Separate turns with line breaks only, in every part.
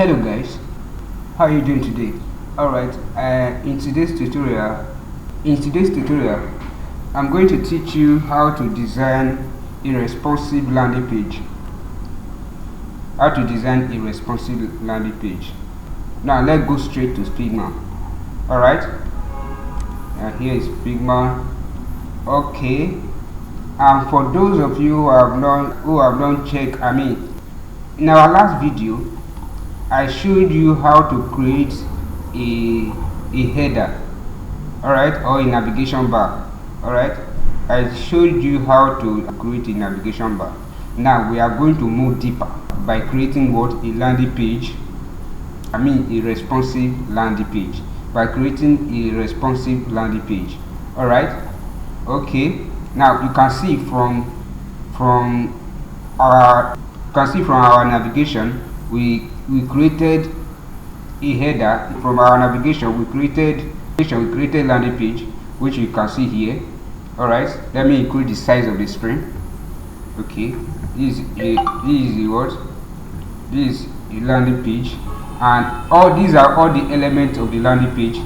Hello guys, how are you doing today? Alright, in today's tutorial I'm going to teach you how to design a responsive landing page. Now let's go straight to Figma. Alright, here is Figma. Okay, and for those of you who have not checked, in our last video I showed you how to create a header, alright, or a navigation bar. Alright, I showed you how to create a navigation bar. Now we are going to move deeper by creating what? A landing page. A responsive landing page. By creating a responsive landing page. Alright, okay. Now you can see from our navigation we created a header. From our navigation we created landing page, which you can see here. Alright, let me increase the size of the screen. Okay, this is a landing page, and these are all the elements of the landing page.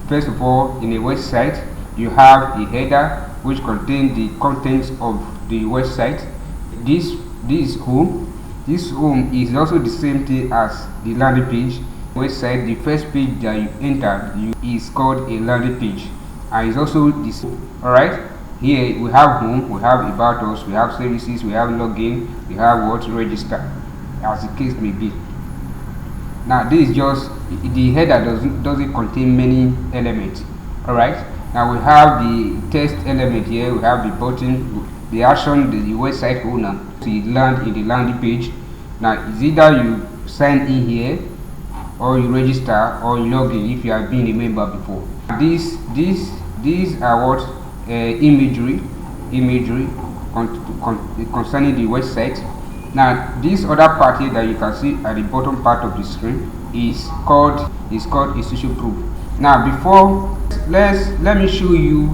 First of all, in a website you have a header which contains the contents of the website. This is home. This home is also the same thing as the landing page. Website, the first page that you enter is called a landing page, and it's also this. Alright, here we have home, we have about us, we have services, we have login, we have what? Register, as the case may be. Now this is just the header doesn't contain many elements. Alright, now we have the text element here, we have the button, the action, the website owner to land in the landing page. Now it's either you sign in here, or you register, or you log in if you have been a member before. These are what? Imagery concerning the website. Now this other part here that you can see at the bottom part of the screen is called a social proof. Now let me show you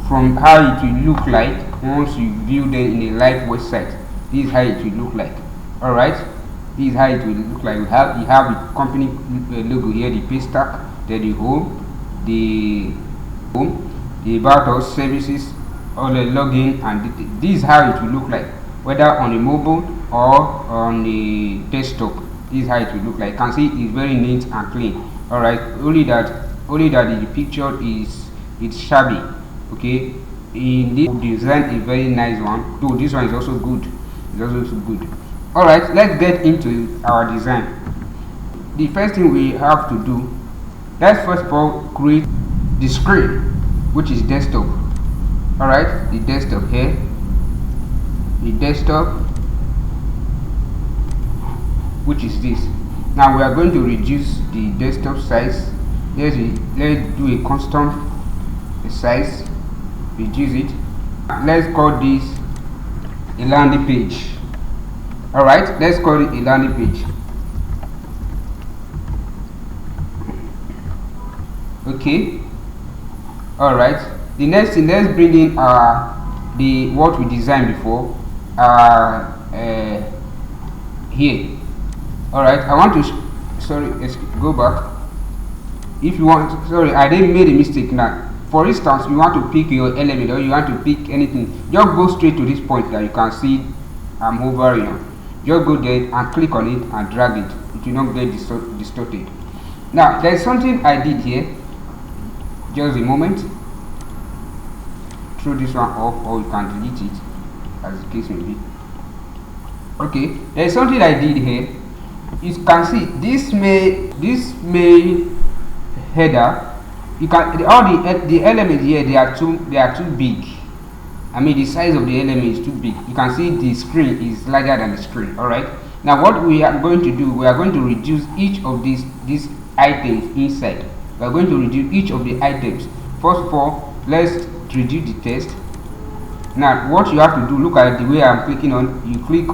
from how it will look like once you view them in a live website. This is how it will look like. Alright, this is how it will look like. You have the company logo here, the page tag, then the home, the about us, services, all the login, and this is how it will look like, whether on a mobile or on the desktop. This is how it will look like. You can see it's very neat and clean. Alright, only that the picture is shabby. Okay, in this design is very nice one, though this one is also good. It's also good. Alright, let's get into our design. The first thing we have to do, let's first of all create the screen, which is desktop. Alright, the desktop here, which is this. Now we are going to reduce the desktop size. Let's do a constant size, reduce it. Let's call this a landing page. Alright, let's call it a landing page. Okay. Alright, the next thing, let's bring in what we designed before here. Alright, I want to let's go back. If you want, I didn't make a mistake now. For instance, you want to pick your element, or you want to pick anything, just go straight to this point that you can see I'm hovering. Just go there and click on it and drag it. It will not get distorted. Now there's something I did here. Just a moment. Throw this one off, or you can delete it, as the case may be. Okay, there's something I did here. You can see this main header. You can all the elements here, they are too big. The size of the element is too big. You can see the screen is larger than the screen. Alright, now what we are going to do, we are going to reduce each of these items inside. We are going to reduce each of the items. First of all, let's reduce the text. Now what you have to do, look at the way I'm clicking on. You click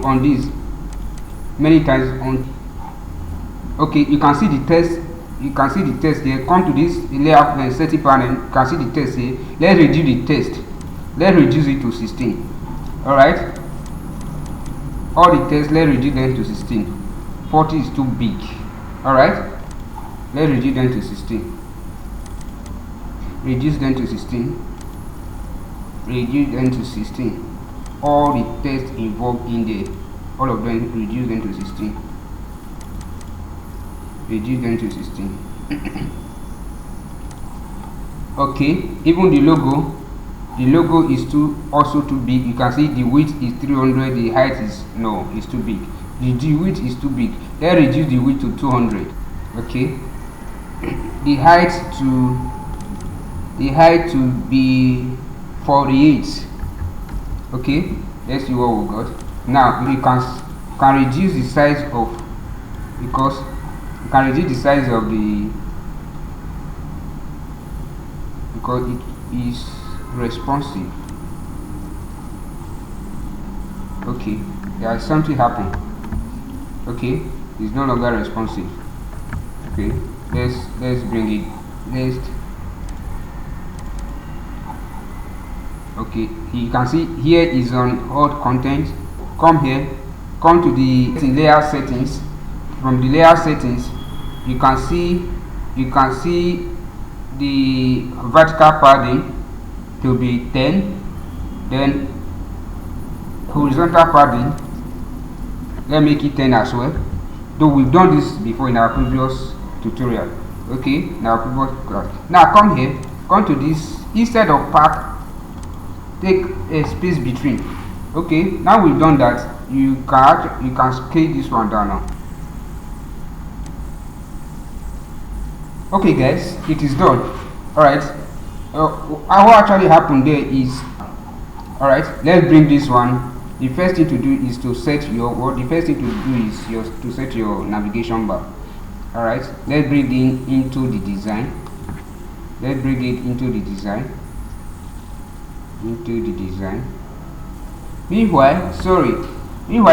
on this many times on. Okay, you can see the text. You can see the text there. Come to this layout and setting panel. You can see the text here. Let's reduce the text. Let's reduce it to 16. Alright, all the text, let's reduce them to 16. 40 is too big. All right, let's reduce them to 16. Reduce them to 16. Reduce them to 16. All the text involved in there, all of them, reduce them to 16. Reduce them to 16. Okay, even the logo is also too big. You can see the width is 300, the height is it's too big. The width is too big. Let's reduce the width to 200. Okay, the height to be 48. Okay, let's see what we got. Now we can reduce the size of, because you can reduce the size of the, because it is responsive. Okay, there is something happened. Okay, it's no longer responsive. Okay, let's bring it. Okay, you can see here is on all content. Come here, come to the layer settings. From the layer settings, you can see the vertical padding to be 10, then horizontal padding, let's make it 10 as well, though we've done this before in our previous tutorial. Okay, in our previous class. Now come here, come to this, instead of pack, take a space between. Okay, now we've done that, you can scale this one down now. Okay guys, it is done. Alright, what actually happened there is, alright, let's bring this one. The first thing to do is to set your, to set your navigation bar. Alright, let's bring it into the design. Meanwhile,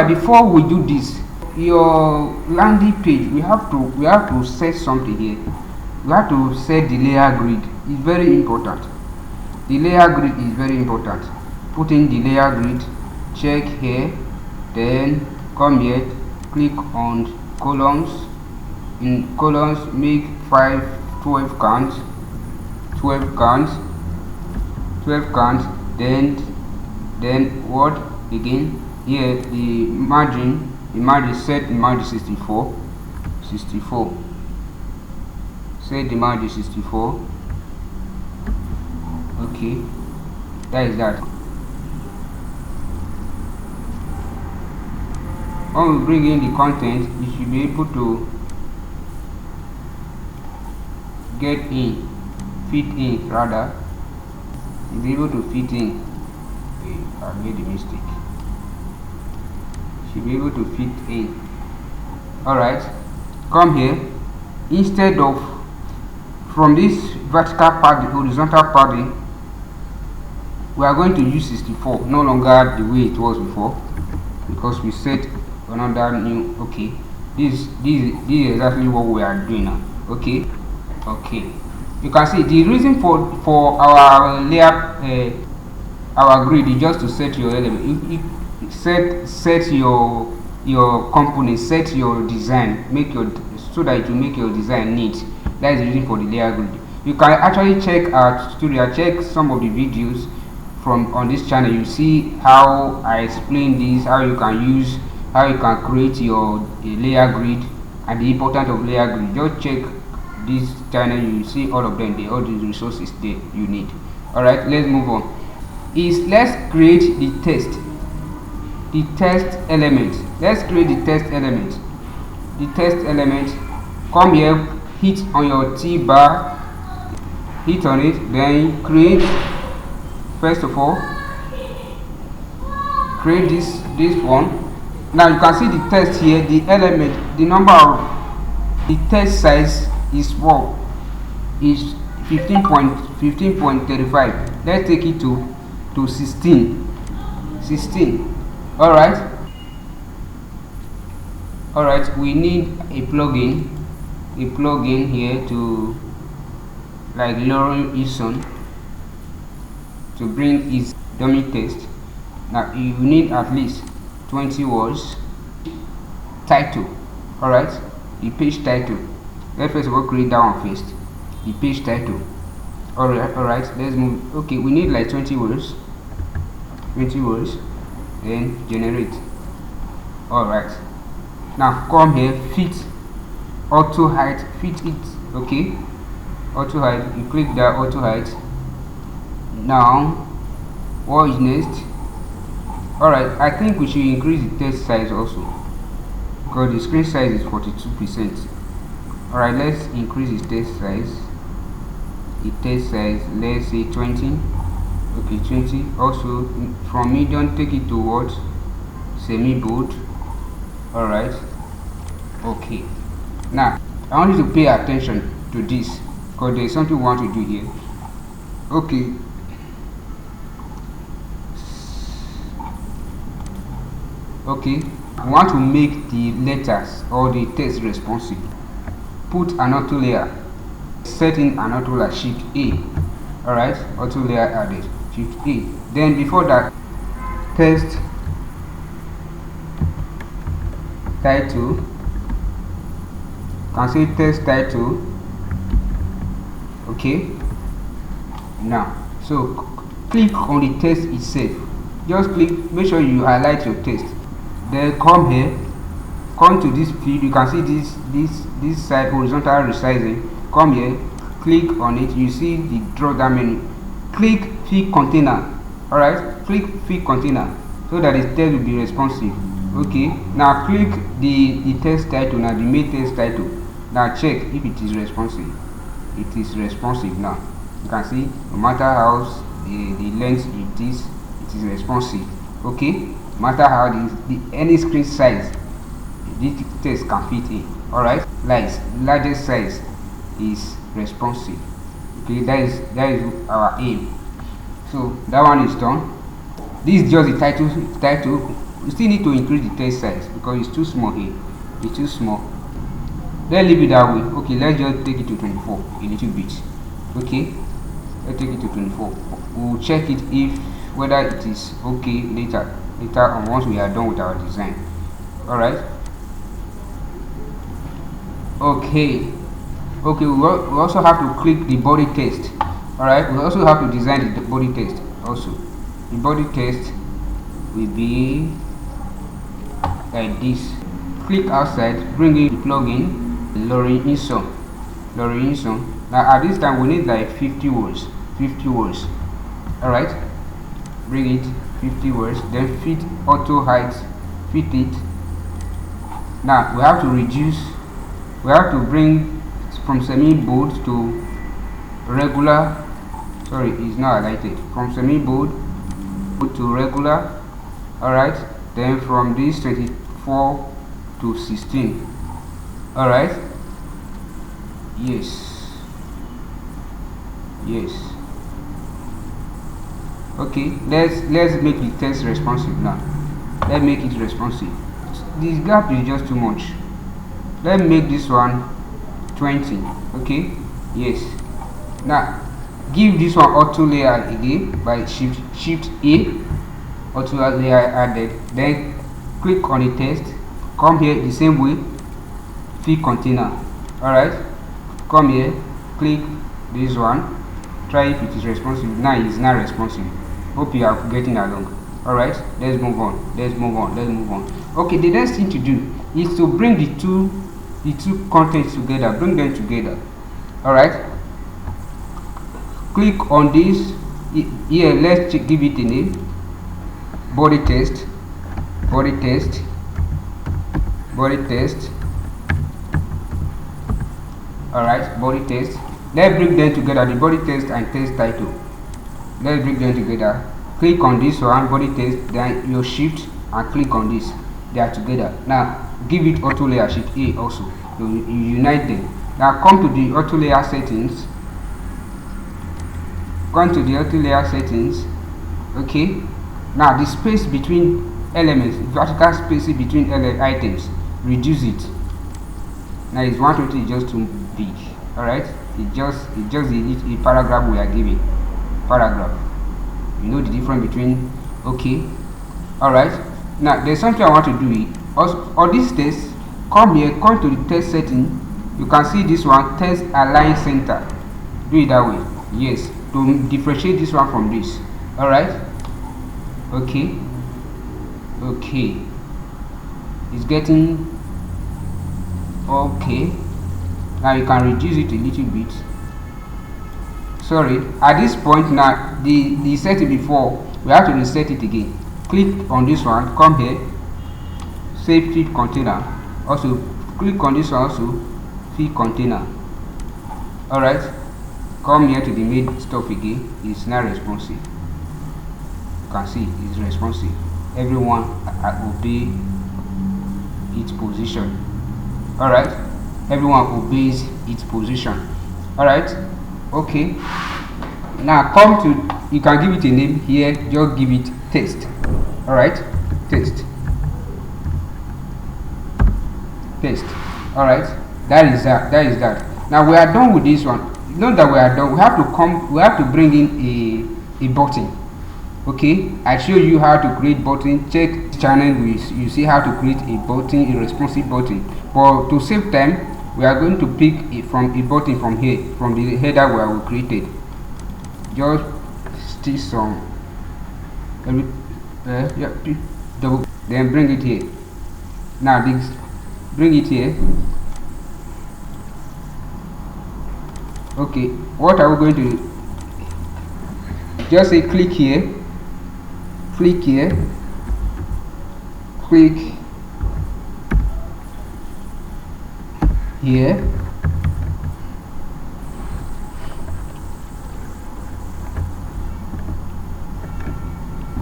before we do this, your landing page, we have to set something here. We have to set the layer grid. It's very important. The layer grid is very important. Put in the layer grid, check here, then come here, click on columns. In columns, make 12 counts, then what again? Here the margin set the margin 64. Set the margin 64. Okay, that is that. When we bring in the content, you should be able to fit in rather. You'll be able to fit in. I made a mistake. Should be able to fit in. Alright, come here. Instead of from this vertical padding, horizontal padding, we are going to use 64, no longer the way it was before, because we set another new. Okay, this is exactly what we are doing now. Okay, you can see the reason for our layer, our grid is just to set your element. Set your component, set your design, so that it will make your design neat. That is the reason for the layer grid. You can actually check our tutorial, check some of the videos from on this channel. You see how I explain this, how you can create your layer grid and the importance of layer grid. Just check this channel, you see all of them there, all the resources there you need. Alright, let's move on. Let's create the text element. Let's create the text element. Come here, hit on your T bar, hit on it, then create. First of all, create this one. Now you can see the text here, the element, the number of the text size is 15.35. Let's take it to 16. Alright, we need a plugin here to like Lorem Ipsum to bring its dummy text. Now you need at least 20 words. Title. Alright, the page title. Let's first of all create that one first. The page title. Alright, let's move. Okay, we need like 20 words. 20 words. Then generate. Alright. Now come here, fit auto height, fit it. Okay. Auto height. You click that auto height. Now what is next? Alright, I think we should increase the text size also, because the screen size is 42%. Alright, let's increase the text size. The text size, let's say 20. Okay, 20. Also from medium take it to what? Semi bold. Alright. Okay. Now I want you to pay attention to this, because there is something we want to do here. Okay. Okay, we want to make the letters or the text responsive. Put an auto layer. Set in an auto layer, Shift A. Alright, auto layer added, Shift A. Then before that, text title. You can say text title. Okay. Now, so click on the text itself. Just click, make sure you highlight your text. Then come here, come to this field. You can see this side horizontal resizing. Come here, click on it. You see the drop down menu. Click fit container. Alright, click fit container so that the text will be responsive. Okay, now click the text title, now the main text title. Now check if it is responsive. It is responsive now. You can see no matter how the length it is responsive. Okay, no matter how any screen size this text can fit in. Alright, largest size is responsive. Okay, that is our aim. So that one is done. This is just the title. You still need to increase the text size because it's too small here. It's too small. Let's leave it that way. Okay, let's just take it to 24 a little bit. Okay, let's take it to 24. We'll check it if whether it is okay later on once we are done with our design. Alright. Okay, we also have to click the body text. Alright, we also have to design the body text also. The body text will be like this. Click outside, bring in the plugin Lorenzon. Now at this time we need like 50 words. Alright, bring it 50 words, then fit auto height, fit it. Now we have to reduce, we have to bring from semi bold to regular. Sorry, it's not highlighted. From semi bold to regular. Alright, then from this 24 to 16. Alright, yes. Okay, let's make the text responsive now. Let's make it responsive. This gap is just too much. Let's make this one 20. Okay, yes. Now give this one auto layer again by shift A. Auto layer added. Then click on the text. Come here the same way. Fit container. Alright, come here, click this one. Try if it is responsive. Now it's not responsive. Hope you are getting along. Alright, let's move on. Okay, the next thing to do is to bring the two contents together. Bring them together. Alright, click on this here. Let's give it a name. Body text. Alright, body text. Let's bring them together, the body text and text title. Let's bring them together. Click on this one, body text, then your shift and click on this. They are together. Now give it auto layer, shift A also. You unite them. Now come to the auto layer settings. Okay. Now the space between elements, vertical spacing between items, reduce it. Now it's 120 is just too big. Alright, it's just a paragraph we are giving. Paragraph. You know the difference between. Okay. Alright. Now there's something I want to do. Also, on this text, come here, come to the text setting. You can see this one, text align center. Do it that way. Yes, to differentiate this one from this. All right. Okay. It's getting okay. Now you can reduce it a little bit. Sorry, at this point now, the setting before, we have to reset it again. Click on this one, come here, save feed container. Also click on this one, also feed container. All right, come here to the main stuff again. It's now responsive. You can see it's responsive. Everyone obey its position. All right, everyone obeys its position. All right. Okay, now come to, you can give it a name here, just give it test. All right, test. All right, that is that. Now we are done with this one. Not that we are done, we have to bring in a button. Okay, I show you how to create button. Check channel, you see how to create a button, a responsive button. But to save time, we are going to pick it from a button from here, from the header where we created. Just stick some double, then bring it here. Now this, bring it here. Okay, what are we going to do? Just say click here, click here, click here,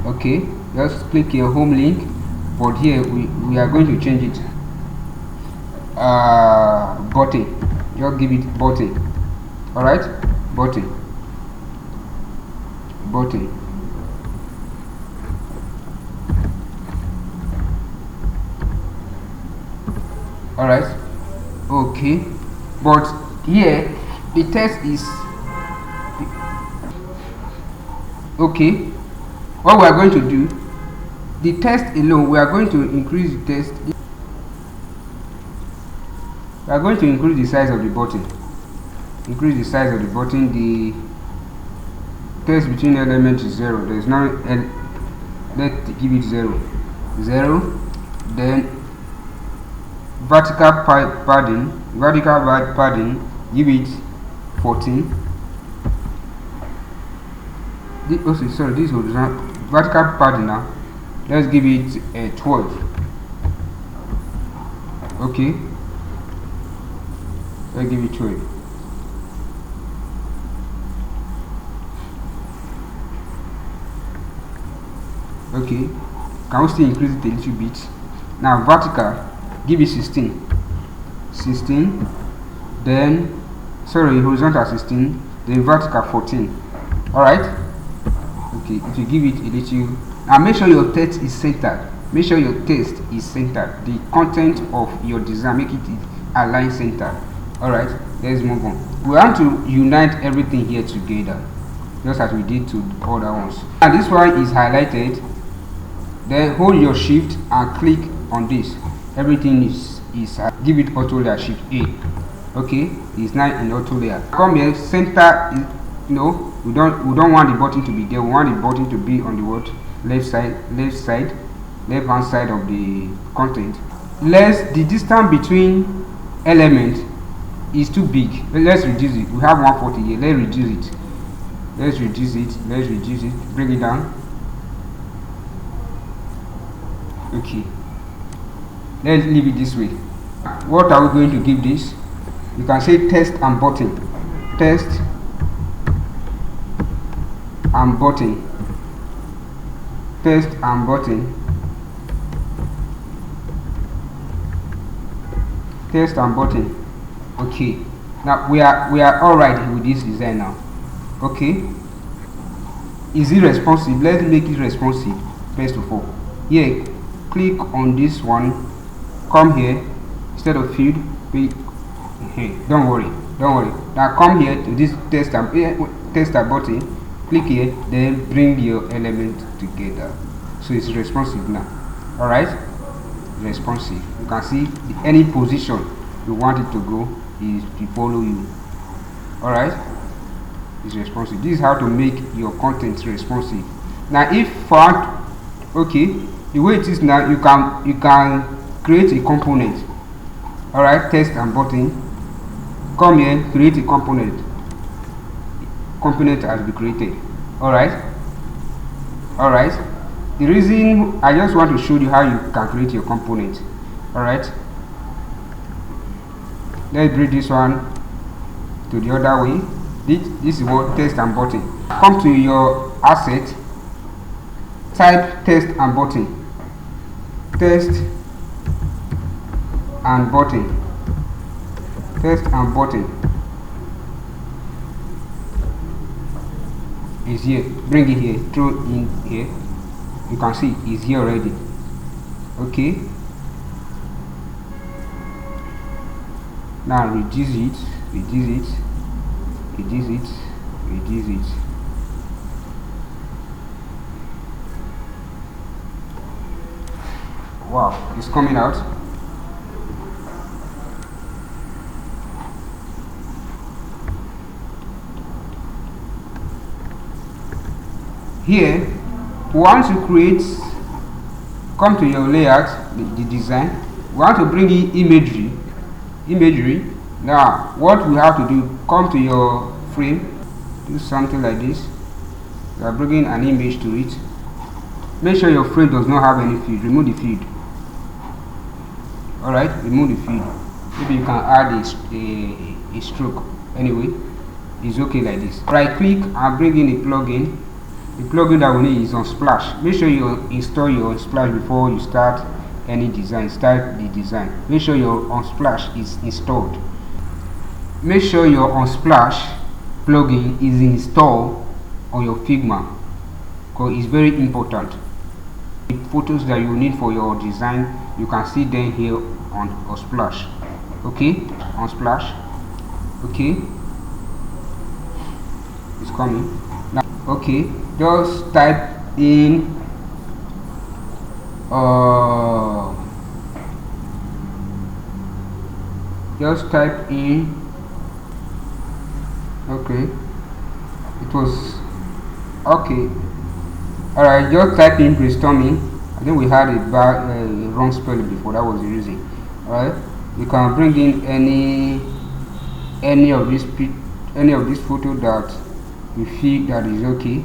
okay, just click your home link, but here we are going to change it button. Just give it button. All right, button. All right. Okay, but here the text is okay. What we are going to do, the text alone, we are going to increase the text. We are going to increase the size of the button. Increase the size of the button. The text between elements is 0. There is no, let's give it 0. Then vertical padding, give it 14. This horizontal vertical padding now, let's give it 12. Okay, let's give it 12. Okay, can we still increase it a little bit? Now vertical, give it 16. Then horizontal 16, then vertical 14. All right. Okay, if you give it a little, now make sure your text is centered. Make sure your text is centered. The content of your design, make it align centered. All right, let's move on. We want to unite everything here together, just as we did to the other ones. And this one is highlighted. Then hold your shift and click on this. Everything is give it auto layer, shift A. Okay, it's now in auto layer. Come here, center is, no, we don't want the button to be there. We want the button to be on the left hand side of the content. The distance between elements is too big. Let's reduce it. We have 140 here. Let's reduce it. Bring it down. Okay, let's leave it this way. What are we going to give this? You can say text and button. Okay, now we are all right with this design now. Okay, is it responsive? Let's make it responsive first of all. Here, click on this one, come here, instead of field, don't worry. Now come here to this tester button, click here, then bring your element together, so it's responsive now. All right, responsive. You can see any position you want it to go is to follow you. Alright, it's responsive. This is how to make your content responsive. Now if okay, the way it is now, you can create a component. Alright, text and button. Come here, create a component. Component has been created. Alright. The reason I just want to show you how you can create your component. Alright. Let's bring this one to the other way. This is what text and button. Come to your asset, type text and button. Text and button. Text and button is here. Bring it here, throw in here. You can see it's here already. Okay. Now reduce it. Wow, it's coming out. Here, we want to create, come to your layout, the design. We want to bring in imagery. Now, what we have to do, come to your frame, do something like this. You are bringing an image to it. Make sure your frame does not have any field. Remove the field. Alright, remove the field. Maybe you can add a stroke. Anyway, it's okay like this. Right click and bring in a plugin. The plugin that we need is Unsplash. Make sure you install your Unsplash before you start any design. Start the design. Make sure your Unsplash is installed. Make sure your Unsplash plugin is installed on your Figma, because it's very important. The photos that you need for your design, you can see them here on Unsplash. Okay, Unsplash. Okay, it's coming now. Okay, just type in okay, it was okay. Alright, just type in brainstorming. I think we had a wrong spelling before, that was the reason. Alright, you can bring in any of this photo that you feel that is okay.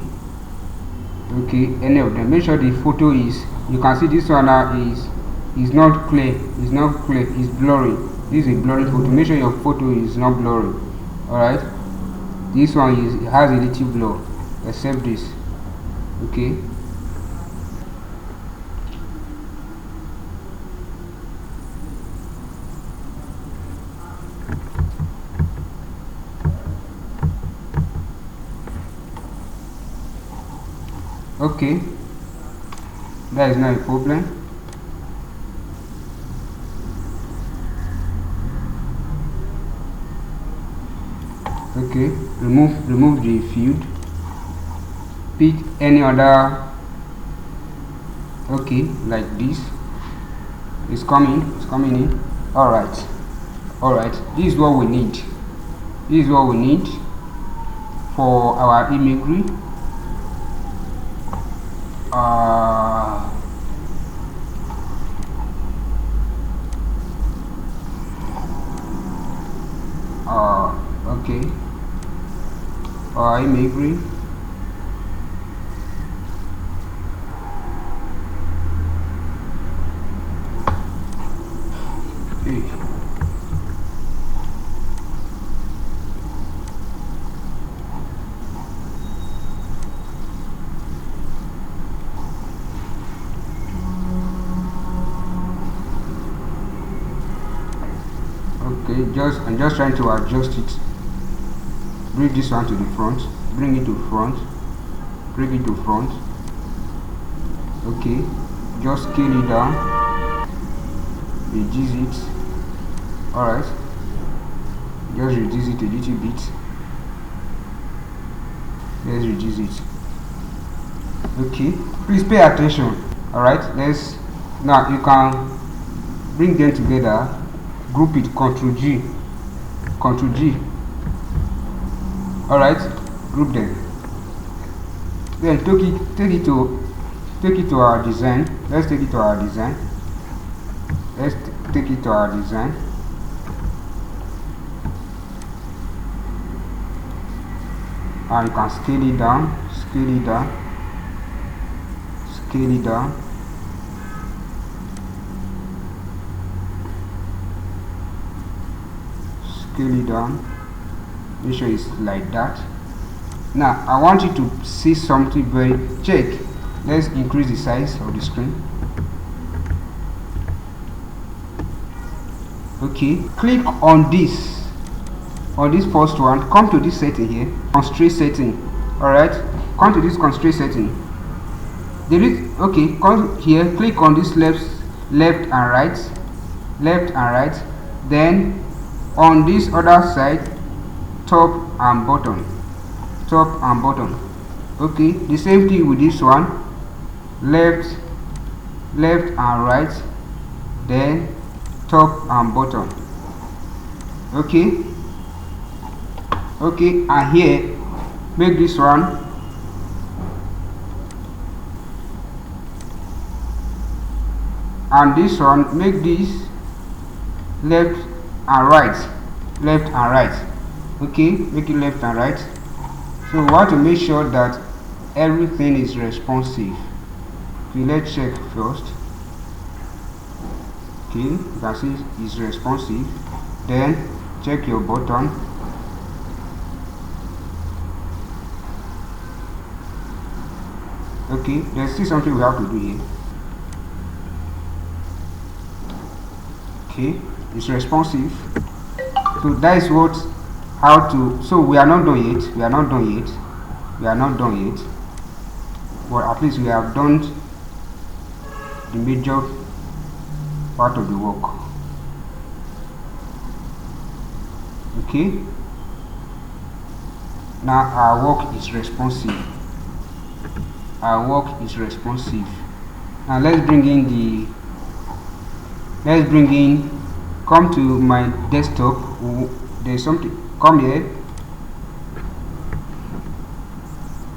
Okay, any of them. Make sure the photo is, you can see this one now is not clear, it's blurry. This is a blurry photo. Make sure your photo is not blurry. Alright, this one has a little blur, except this. Okay, okay, that is not a problem. Okay, remove the field, pick any other. Okay, like this. It's coming in. Alright, this is what we need. For our imagery. Okay, imagery. Okay, I'm just trying to adjust it. Bring this one to the front, bring it to front. Okay, just scale it down, reduce it. Alright, just reduce it a little bit. Let's reduce it. Okay, please pay attention. Alright, now you can bring them together, group it, Ctrl G, Ctrl G. Alright, group them. Then take it to our design. Let's take it to our design. Let's take it to our design. And you can scale it down, scale it down, scale it down. Scale it down. Make sure it's like that. Now I want you to see something very check. Let's increase the size of the screen. Okay, click on this first one. Come to this setting here, constraint setting. Alright, come to this constraint setting. Okay, come here, click on this left and right, then on this other side, top and bottom. Okay, the same thing with this one, left and right, then top and bottom. Okay, and here make this one and this one, make this left and right. Okay, make it left and right. So we want to make sure that everything is responsive. Okay, let's check first. Okay, you can see it's responsive. Then check your button. Okay, there's still something we have to do here. Okay, it's responsive. So that is what how to. So we are not done yet. But at least we have done the major part of the work. Okay, now our work is responsive. Now let's bring in come to my desktop. There's something, come here,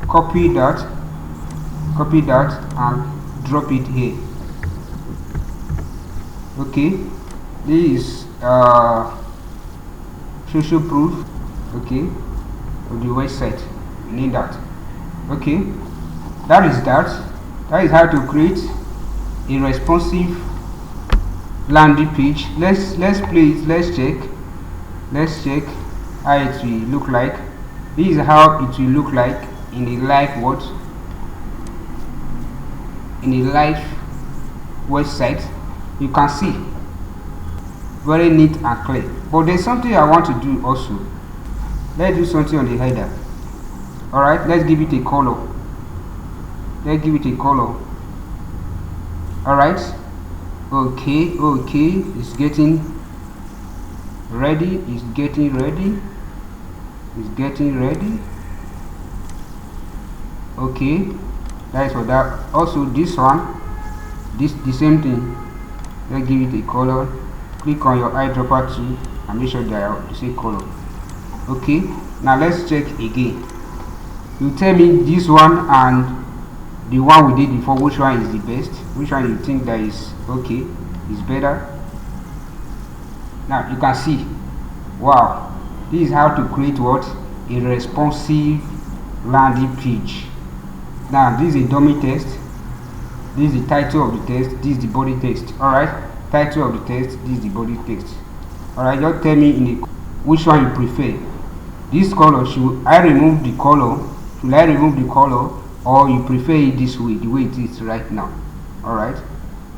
copy that and drop it here. Okay, this is social proof, okay, of the website. We need that. Okay, that is how to create a responsive landing page. Let's play it. Let's check how it will look like. This is how it will look like in a live website. You can see very neat and clear. But there's something I want to do also. Let's do something on the header. Alright, let's give it a color. Alright, okay, it's getting ready. Okay, that is for that. Also this one, the same thing. Let's give it a color. Click on your eyedropper tool and make sure they are the same color. Okay, now let's check again. You tell me this one and the one we did before, which one is the best, which one you think that is okay, is better. Now you can see, wow, this is how to create what? A responsive landing page. Now this is a dummy text, this is the title of the text, this is the body text. Alright, title of the text, this is the body text. Alright, just tell me which one you prefer. This color, should I remove the color, or you prefer it this way, the way it is right now? Alright,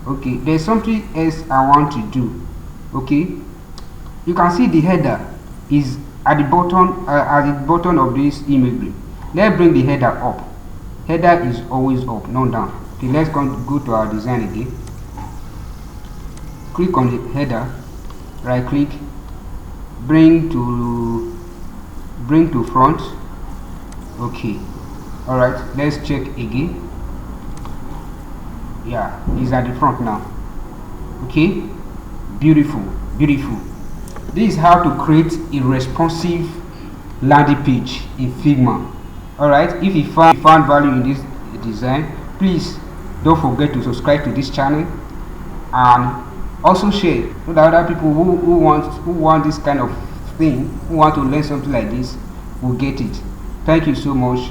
okay, there's something else I want to do. Okay, you can see the header is at the bottom of this image. Let's bring the header up. Header is always up, not down. Okay, let's go to our design again. Click on the header, right click, bring to front. Okay, alright, let's check again. Yeah, it's at the front now. Okay, Beautiful, beautiful. This is how to create a responsive landing page in Figma. Alright, if you found value in this design, please don't forget to subscribe to this channel and also share so that other people who want this kind of thing, who want to learn something like this, will get it. Thank you so much.